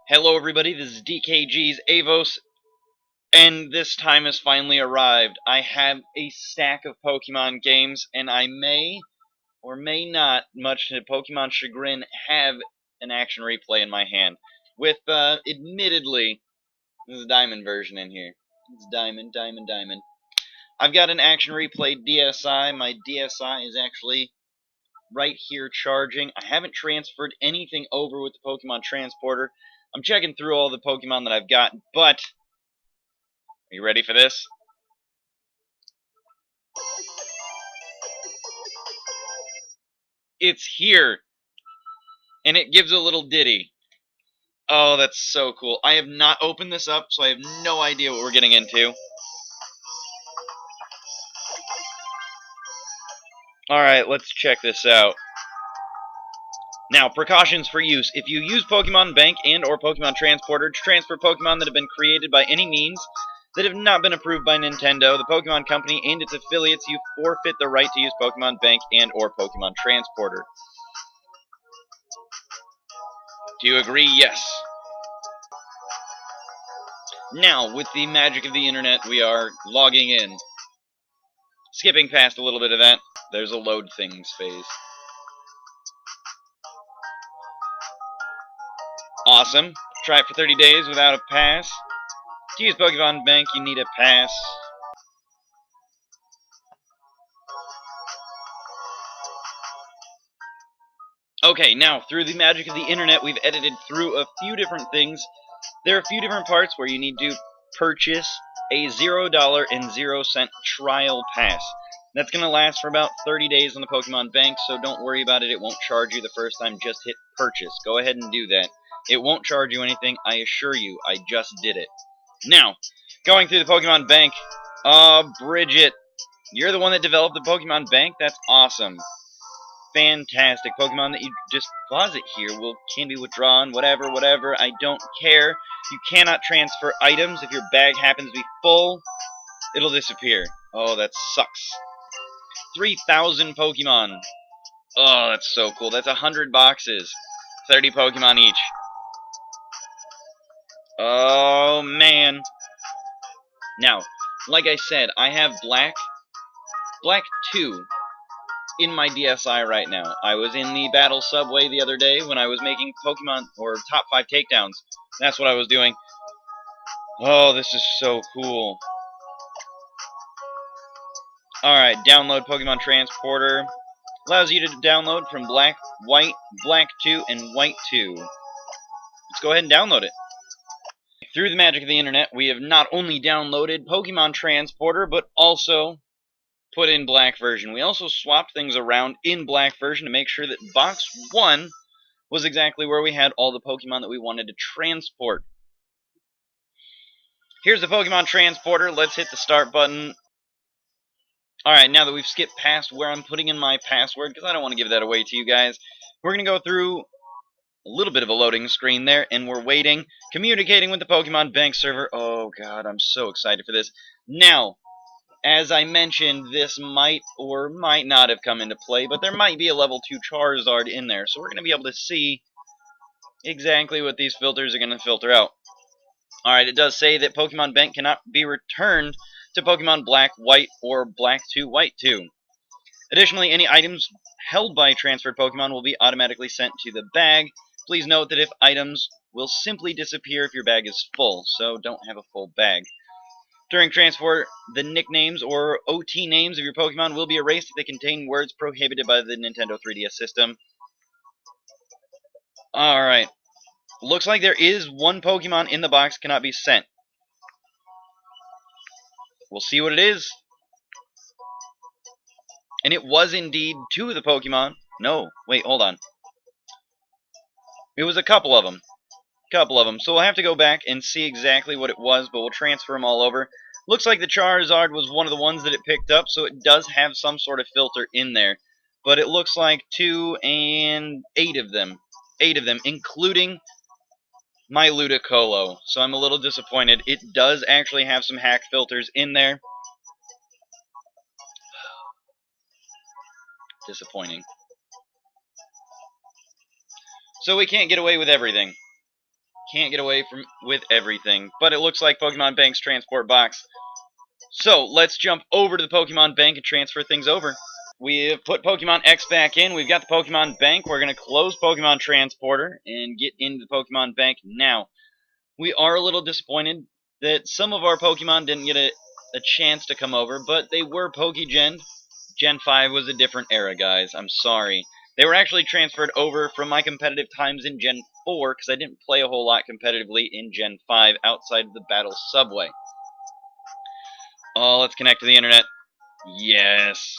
Hello everybody, this is DKG's Avos, and this time has finally arrived. I have a stack of Pokemon games, and I may, or may not, much to Pokemon's chagrin, have an action replay in my hand. With, admittedly, this is a diamond version in here. It's diamond, diamond, diamond. I've got an action replay DSi. My DSi is actually right here charging. I haven't transferred anything over with the Pokemon Transporter. I'm checking through all the Pokemon that I've got, but are you ready for this? It's here, and it gives a little ditty. Oh, that's so cool. I have not opened this up, so I have no idea what we're getting into. Alright, let's check this out. Now, precautions for use. If you use Pokemon Bank and or Pokemon Transporter to transfer Pokemon that have been created by any means that have not been approved by Nintendo, the Pokemon Company, and its affiliates, you forfeit the right to use Pokemon Bank and or Pokemon Transporter. Do you agree? Yes. Now, with the magic of the internet, we are logging in. Skipping past a little bit of that, there's a load things phase. Awesome. Try it for 30 days without a pass. To use Pokemon Bank, you need a pass. Okay, now, through the magic of the internet, we've edited through a few different things. There are a few different parts where you need to purchase a $0 and 0-cent trial pass. That's going to last for about 30 days on the Pokemon Bank, so don't worry about it. It won't charge you the first time. Just hit purchase. Go ahead and do that. It won't charge you anything, I assure you. I just did it. Now, going through the Pokemon Bank. Bridget, you're the one that developed the Pokemon Bank? That's awesome. Fantastic. Pokemon that you just deposit here can be withdrawn, whatever, I don't care. You cannot transfer items. If your bag happens to be full, it'll disappear. Oh, that sucks. 3,000 Pokemon. Oh, that's so cool. That's 100 boxes. 30 Pokemon each. Oh, man. Now, like I said, I have Black 2 in my DSi right now. I was in the Battle Subway the other day when I was making Pokemon, or top 5 takedowns. That's what I was doing. Oh, this is so cool. Alright, download Pokemon Transporter. Allows you to download from Black, White, Black 2, and White 2. Let's go ahead and download it. Through the magic of the internet, we have not only downloaded Pokemon Transporter, but also put in Black version. We also swapped things around in Black version to make sure that Box 1 was exactly where we had all the Pokemon that we wanted to transport. Here's the Pokemon Transporter. Let's hit the start button. Alright, now that we've skipped past where I'm putting in my password, because I don't want to give that away to you guys, we're going to go through a little bit of a loading screen there, and we're waiting, communicating with the Pokemon Bank server. Oh god, I'm so excited for this. Now, as I mentioned, this might or might not have come into play, but there might be a level 2 Charizard in there, so we're going to be able to see exactly what these filters are going to filter out. Alright, it does say that Pokemon Bank cannot be returned to Pokemon Black, White, or Black 2, White 2. Additionally, any items held by transferred Pokemon will be automatically sent to the bag. Please note that if items will simply disappear if your bag is full, so don't have a full bag. During transport, the nicknames or OT names of your Pokemon will be erased if they contain words prohibited by the Nintendo 3DS system. Alright. Looks like there is one Pokemon in the box cannot be sent. We'll see what it is. And it was indeed 2 of the Pokemon. No, wait, hold on. It was a couple of them. So we'll have to go back and see exactly what it was, but we'll transfer them all over. Looks like the Charizard was one of the ones that it picked up, so it does have some sort of filter in there. But it looks like 2 and 8 of them. 8 of them, including my Ludicolo. So I'm a little disappointed. It does actually have some hack filters in there. Disappointing. So we can't get away with everything. Can't get away from with everything. But it looks like Pokemon Bank's transport box. So, let's jump over to the Pokemon Bank and transfer things over. We've put Pokemon X back in. We've got the Pokemon Bank. We're going to close Pokemon Transporter and get into the Pokemon Bank now. We are a little disappointed that some of our Pokemon didn't get a chance to come over, but they were Pokégen. Gen 5 was a different era, guys. I'm sorry. They were actually transferred over from my competitive times in Gen 4, because I didn't play a whole lot competitively in Gen 5 outside of the Battle Subway. Oh, let's connect to the internet. Yes.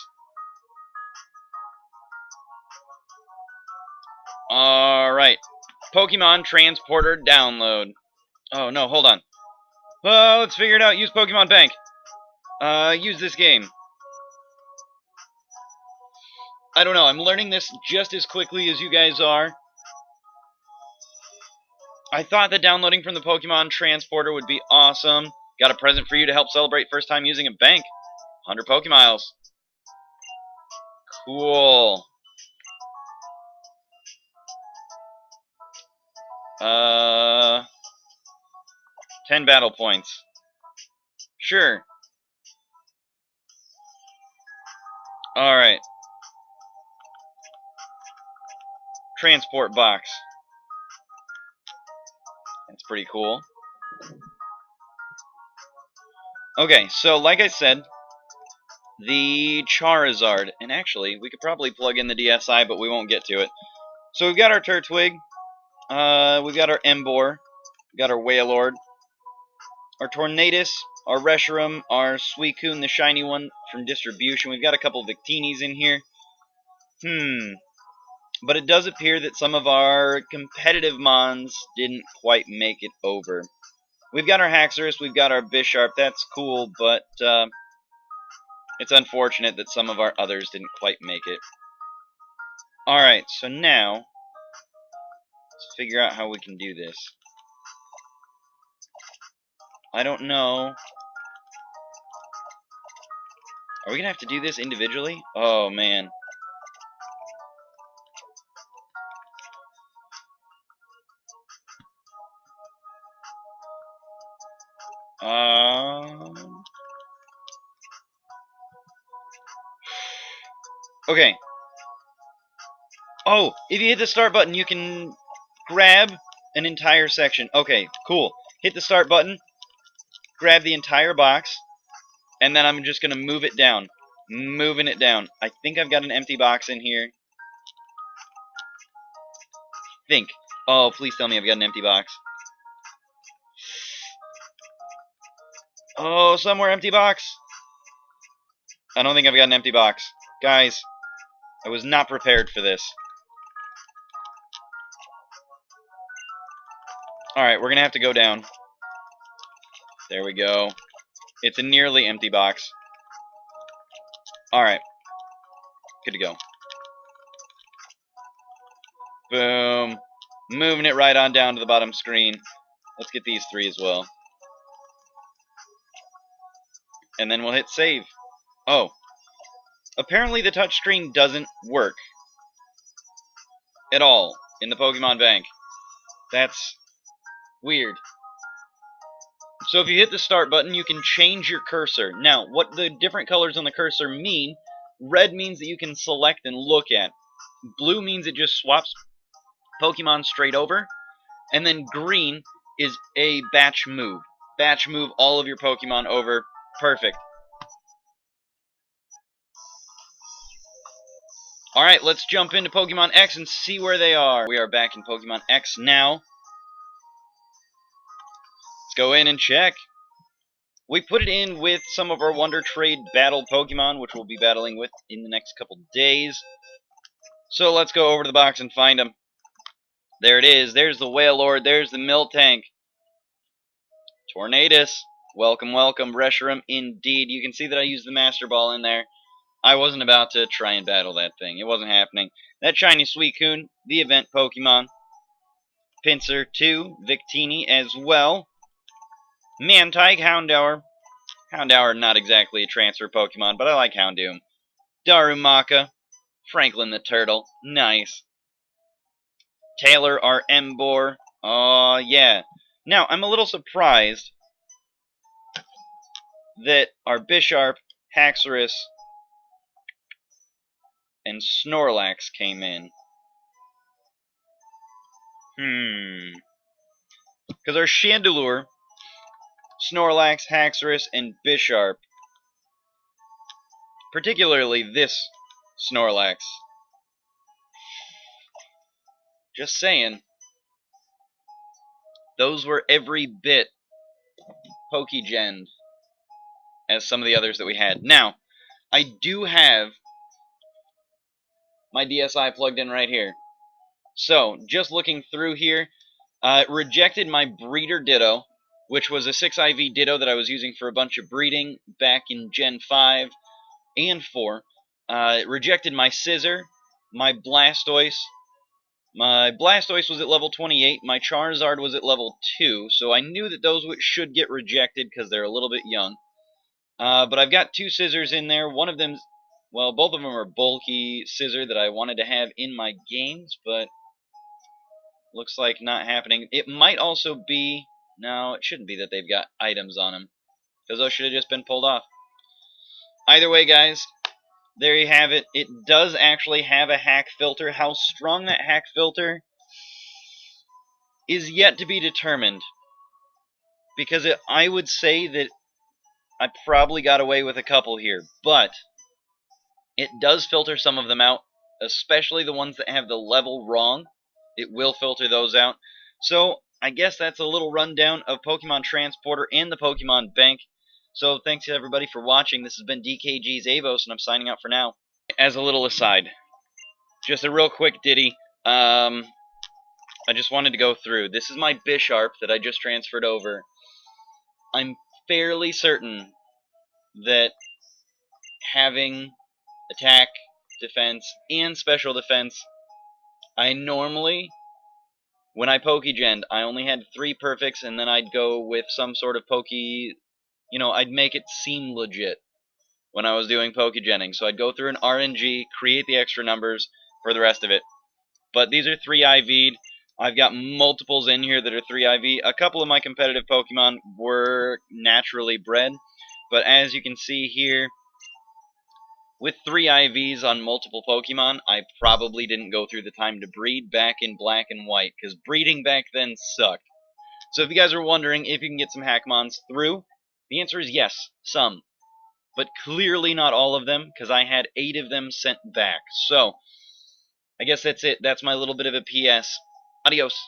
Alright. Pokemon Transporter download. Oh, no, hold on. Let's figure it out. Use Pokemon Bank. Use this game. I don't know. I'm learning this just as quickly as you guys are. I thought that downloading from the Pokemon Transporter would be awesome. Got a present for you to help celebrate first time using a bank. 100 Pokemiles. Cool. 10 battle points. Sure. Alright. Transport box. That's pretty cool. Okay, so like I said, the Charizard, and actually, we could probably plug in the DSi, but we won't get to it. So we've got our Turtwig, we've got our Emboar, we've got our Wailord, our Tornadus, our Reshiram, our Suicune, the shiny one from distribution. We've got a couple Victinis in here. But it does appear that some of our competitive Mons didn't quite make it over. We've got our Haxorus, we've got our Bisharp, that's cool, but it's unfortunate that some of our others didn't quite make it. Alright, so now, let's figure out how we can do this. I don't know. Are we gonna have to do this individually? Oh, man. Okay. Oh, if you hit the start button, you can grab an entire section. Okay, cool. Hit the start button, grab the entire box, and then I'm just going to move it down. Moving it down. I think I've got an empty box in here. Think. Oh, please tell me I've got an empty box. Oh, somewhere empty box. I don't think I've got an empty box. Guys, I was not prepared for this. Alright, we're going to have to go down. There we go. It's a nearly empty box. Alright. Good to go. Boom. Moving it right on down to the bottom screen. Let's get these 3 as well. And then we'll hit save. Oh. Apparently the touchscreen doesn't work at all in the Pokemon Bank. That's weird. So if you hit the start button, you can change your cursor. Now, what the different colors on the cursor mean, red means that you can select and look at. Blue means it just swaps Pokemon straight over. And then green is a batch move. Batch move all of your Pokemon over. Perfect. Alright, let's jump into Pokemon X and see where they are. We are back in Pokemon X now. Let's go in and check. We put it in with some of our Wonder Trade battle Pokemon, which we'll be battling with in the next couple days. So let's go over to the box and find them. There it is. There's the Wailord. There's the Miltank. Tornadus. Welcome, welcome. Reshiram, indeed. You can see that I used the Master Ball in there. I wasn't about to try and battle that thing. It wasn't happening. That shiny Suicune, the event Pokemon. Pinsir 2, Victini as well. Mantike, Houndour. Houndour, not exactly a transfer Pokemon, but I like Houndoom. Darumaka. Franklin the Turtle. Nice. Taylor, our Emboar. Yeah. Now, I'm a little surprised that our Bisharp, Haxorus, and Snorlax came in. Because our Chandelure, Snorlax, Haxorus, and Bisharp, particularly this Snorlax, just saying, those were every bit Pokegened as some of the others that we had. Now, I do have my DSI plugged in right here. So, just looking through here, it rejected my Breeder Ditto, which was a 6 IV Ditto that I was using for a bunch of breeding back in Gen 5 and 4. It rejected my Scizor, my Blastoise. My Blastoise was at level 28, my Charizard was at level 2, so I knew that those should get rejected because they're a little bit young. But I've got 2 Scizors in there. One of them, well, both of them are bulky Scizor that I wanted to have in my games, but looks like not happening. It might also be, no, it shouldn't be that they've got items on them, because those should have just been pulled off. Either way, guys, there you have it. It does actually have a hack filter. How strong that hack filter is yet to be determined, because I would say that I probably got away with a couple here, but it does filter some of them out, especially the ones that have the level wrong. It will filter those out. So I guess that's a little rundown of Pokemon Transporter and the Pokemon Bank. So thanks to everybody for watching. This has been DKG's Avos, and I'm signing out for now. As a little aside, just a real quick ditty. I just wanted to go through. This is my Bisharp that I just transferred over. I'm fairly certain that having attack, defense, and special defense, I normally, when I Pokegenned, I only had 3 perfects, and then I'd go with some sort of I'd make it seem legit when I was doing Pokegenning. So I'd go through an RNG, create the extra numbers for the rest of it. But these are 3 IV'd. I've got multiples in here that are 3 IV. A couple of my competitive Pokemon were naturally bred, but as you can see here, with 3 IVs on multiple Pokemon, I probably didn't go through the time to breed back in Black and White, because breeding back then sucked. So if you guys are wondering if you can get some Hackmons through, the answer is yes, some. But clearly not all of them, because I had 8 of them sent back. So, I guess that's it. That's my little bit of a PS. Adios.